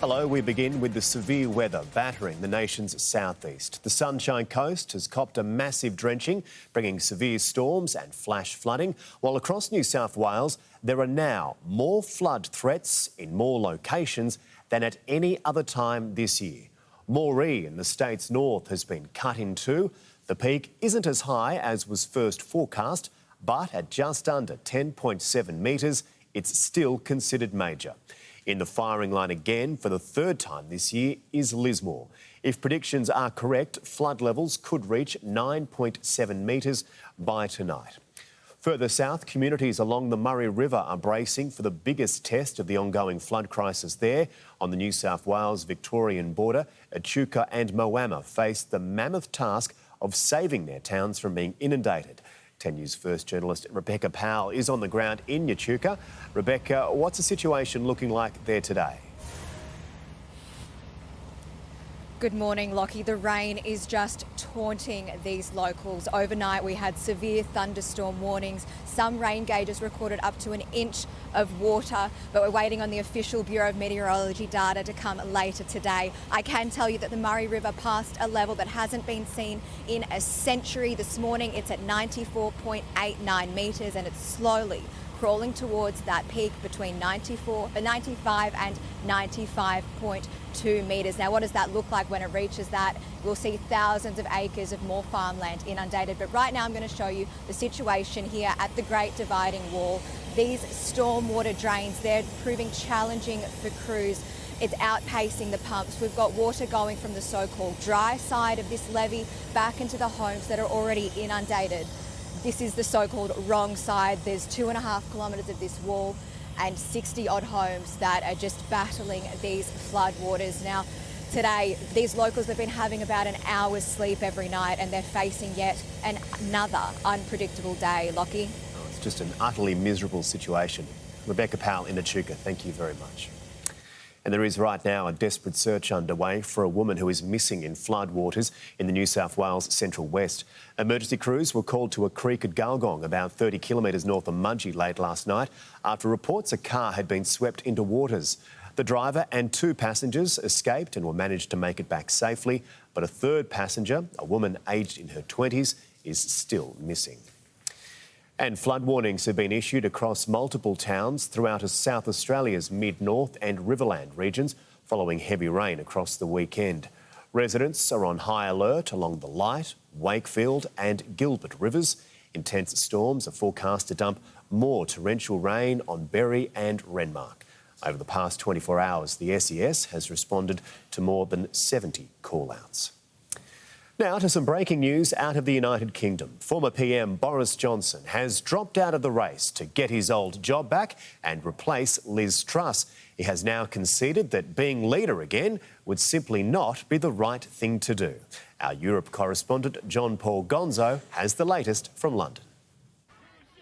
Hello, we begin with the severe weather battering the nation's southeast. The Sunshine Coast has copped a massive drenching, bringing severe storms and flash flooding, while across New South Wales there are now more flood threats in more locations than at any other time this year. Moree in the state's north has been cut in two. The peak isn't as high as was first forecast, but at just under 10.7 metres, it's still considered major. In the firing line again for the third time this year is Lismore. If predictions are correct, flood levels could reach 9.7 metres by tonight. Further south, communities along the Murray River are bracing for the biggest test of the ongoing flood crisis there. On the New South Wales-Victorian border, Echuca and Moama face the mammoth task of saving their towns from being inundated. 10 News First journalist Rebecca Powell is on the ground in Echuca. Rebecca, what's the situation looking like there today? Good morning, Lockie. The rain is just taunting these locals. Overnight, we had severe thunderstorm warnings. Some rain gauges recorded up to an inch of water, but we're waiting on the official Bureau of Meteorology data to come later today. I can tell you that the Murray River passed a level that hasn't been seen in a century. This morning, it's at 94.89 metres and it's slowly crawling towards that peak between 95 and 95.2 metres. Now, what does that look like when it reaches that? We'll see thousands of acres of more farmland inundated. But right now I'm going to show you the situation here at the Great Dividing Wall. These stormwater drains, they're proving challenging for crews. It's outpacing the pumps. We've got water going from the so-called dry side of this levee back into the homes that are already inundated. This is the so-called wrong side. There's 2.5 kilometres of this wall and 60 odd homes that are just battling these flood waters. Now, today, these locals have been having about an hour's sleep every night and they're facing yet another unpredictable day. Lockie? Oh, it's just an utterly miserable situation. Rebecca Powell in Echuca, thank you very much. And there is right now a desperate search underway for a woman who is missing in floodwaters in the New South Wales Central West. Emergency crews were called to a creek at Galgong, about 30 kilometres north of Mudgee, late last night, after reports a car had been swept into waters. The driver and two passengers escaped and were managed to make it back safely, but a third passenger, a woman aged in her 20s, is still missing. And flood warnings have been issued across multiple towns throughout South Australia's mid-north and Riverland regions following heavy rain across the weekend. Residents are on high alert along the Light, Wakefield and Gilbert rivers. Intense storms are forecast to dump more torrential rain on Berry and Renmark. Over the past 24 hours, the SES has responded to more than 70 call-outs. Now to some breaking news out of the United Kingdom. Former PM Boris Johnson has dropped out of the race to get his old job back and replace Liz Truss. He has now conceded that being leader again would simply not be the right thing to do. Our Europe correspondent John Paul Gonzo has the latest from London.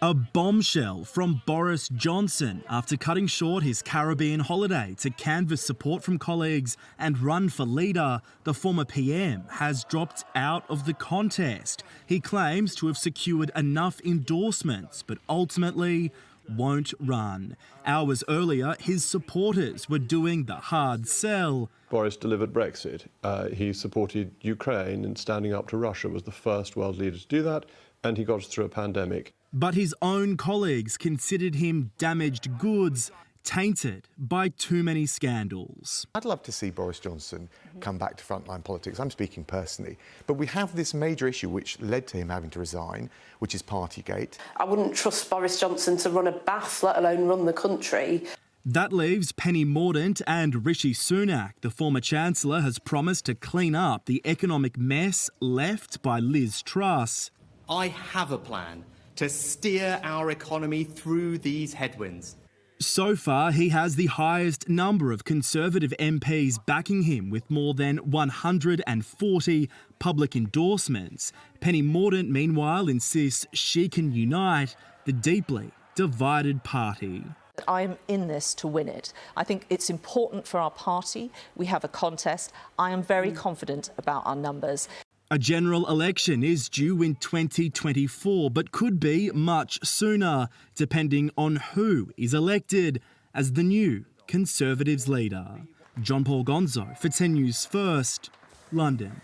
A bombshell from Boris Johnson after cutting short his Caribbean holiday to canvass support from colleagues and run for leader. The former PM has dropped out of the contest. He claims to have secured enough endorsements, but ultimately won't run. Hours earlier, his supporters were doing the hard sell. Boris delivered Brexit. He supported Ukraine, and standing up to Russia was the first world leader to do that, and he got us through a pandemic. But his own colleagues considered him damaged goods, tainted by too many scandals. I'd love to see Boris Johnson come back to frontline politics. I'm speaking personally. But we have this major issue which led to him having to resign, which is Partygate. I wouldn't trust Boris Johnson to run a bath, let alone run the country. That leaves Penny Mordaunt and Rishi Sunak. The former Chancellor has promised to clean up the economic mess left by Liz Truss. I have a plan to steer our economy through these headwinds. So far, he has the highest number of Conservative MPs backing him with more than 140 public endorsements. Penny Mordaunt, meanwhile, insists she can unite the deeply divided party. I'm in this to win it. I think it's important for our party. We have a contest. I am very confident about our numbers. A general election is due in 2024, but could be much sooner, depending on who is elected as the new Conservatives leader. John Paul Gonzo for 10 News First, London.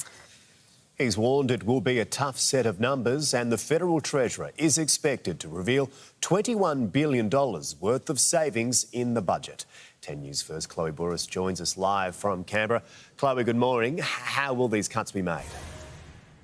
He's warned it will be a tough set of numbers, and the Federal Treasurer is expected to reveal $21 billion worth of savings in the budget. 10 News First, Chloe Burris joins us live from Canberra. Chloe, good morning. How will these cuts be made?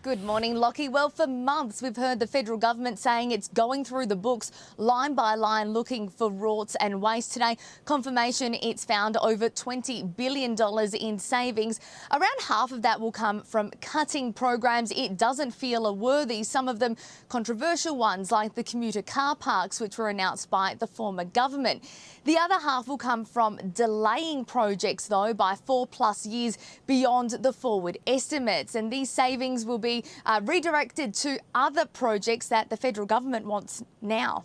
Good morning, Lockie. Well, for months we've heard the federal government saying it's going through the books line by line looking for rorts and waste. Today, confirmation it's found over $20 billion in savings. Around half of that will come from cutting programs it doesn't feel are worthy, some of them controversial ones like the commuter car parks, which were announced by the former government. The other half will come from delaying projects, though, by 4+ years beyond the forward estimates. And these savings will be redirected to other projects that the federal government wants now.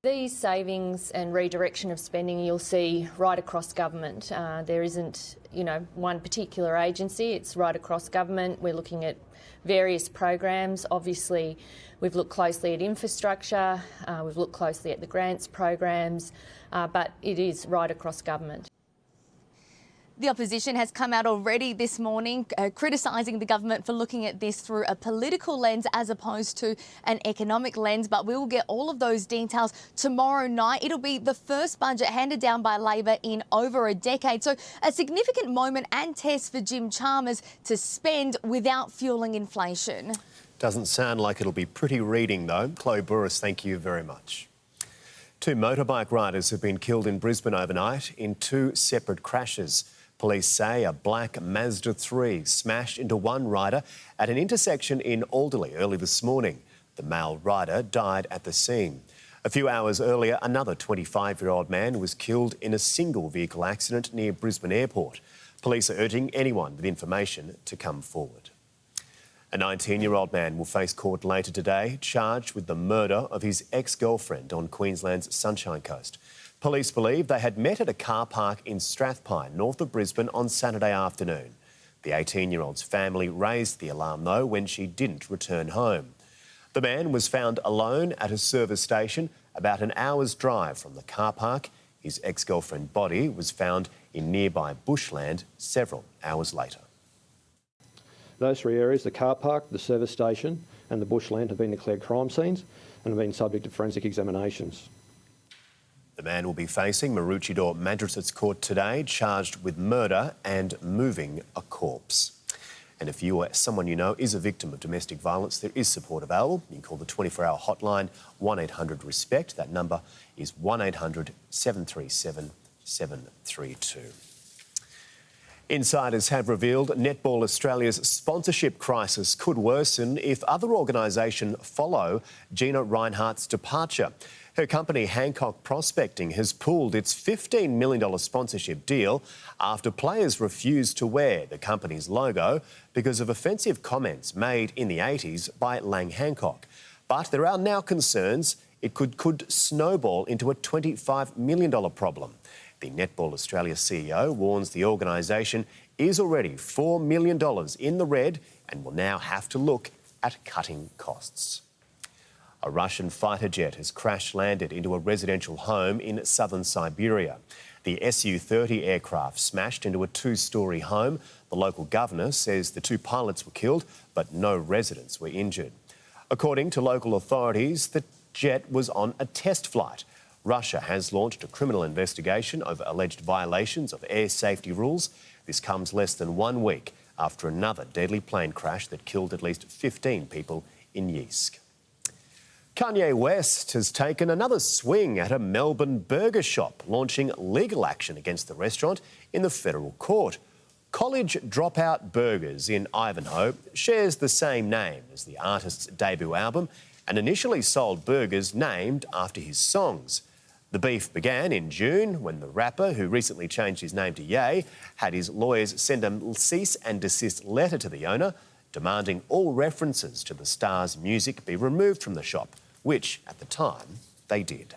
These savings and redirection of spending you'll see right across government. There isn't, one particular agency. It's right across government. We're looking at various programs. Obviously, we've looked closely at infrastructure. We've looked closely at the grants programs, but it is right across government. The opposition has come out already this morning criticising the government for looking at this through a political lens as opposed to an economic lens. But we will get all of those details tomorrow night. It'll be the first budget handed down by Labor in over a decade. So a significant moment and test for Jim Chalmers to spend without fuelling inflation. Doesn't sound like it'll be pretty reading, though. Chloe Burris, thank you very much. 2 motorbike riders have been killed in Brisbane overnight in 2 separate crashes. Police say a black Mazda 3 smashed into one rider at an intersection in Alderley early this morning. The male rider died at the scene. A few hours earlier, another 25-year-old man was killed in a single vehicle accident near Brisbane Airport. Police are urging anyone with information to come forward. A 19-year-old man will face court later today, charged with the murder of his ex-girlfriend on Queensland's Sunshine Coast. Police believe they had met at a car park in Strathpine, north of Brisbane, on Saturday afternoon. The 18-year-old's family raised the alarm, though, when she didn't return home. The man was found alone at a service station about an hour's drive from the car park. His ex-girlfriend's body was found in nearby bushland several hours later. Those 3 areas, the car park, the service station and the bushland, have been declared crime scenes and have been subject to forensic examinations. The man will be facing Maroochydore Magistrates Court today, charged with murder and moving a corpse. And if you or someone you know is a victim of domestic violence, there is support available. You can call the 24-hour hotline 1800-RESPECT. That number is 1800-737-732. Insiders have revealed Netball Australia's sponsorship crisis could worsen if other organisations follow Gina Rinehart's departure. Her company, Hancock Prospecting, has pulled its $15 million sponsorship deal after players refused to wear the company's logo because of offensive comments made in the 80s by Lang Hancock. But there are now concerns it could snowball into a $25 million problem. The Netball Australia CEO warns the organisation is already $4 million in the red and will now have to look at cutting costs. A Russian fighter jet has crash-landed into a residential home in southern Siberia. The Su-30 aircraft smashed into a 2-storey home. The local governor says the 2 pilots were killed, but no residents were injured. According to local authorities, the jet was on a test flight. Russia has launched a criminal investigation over alleged violations of air safety rules. This comes less than 1 week after another deadly plane crash that killed at least 15 people in Yeysk. Kanye West has taken another swing at a Melbourne burger shop, launching legal action against the restaurant in the federal court. College Dropout Burgers in Ivanhoe shares the same name as the artist's debut album and initially sold burgers named after his songs. The beef began in June when the rapper, who recently changed his name to Ye, had his lawyers send a cease and desist letter to the owner, demanding all references to the star's music be removed from the shop, which, at the time, they did.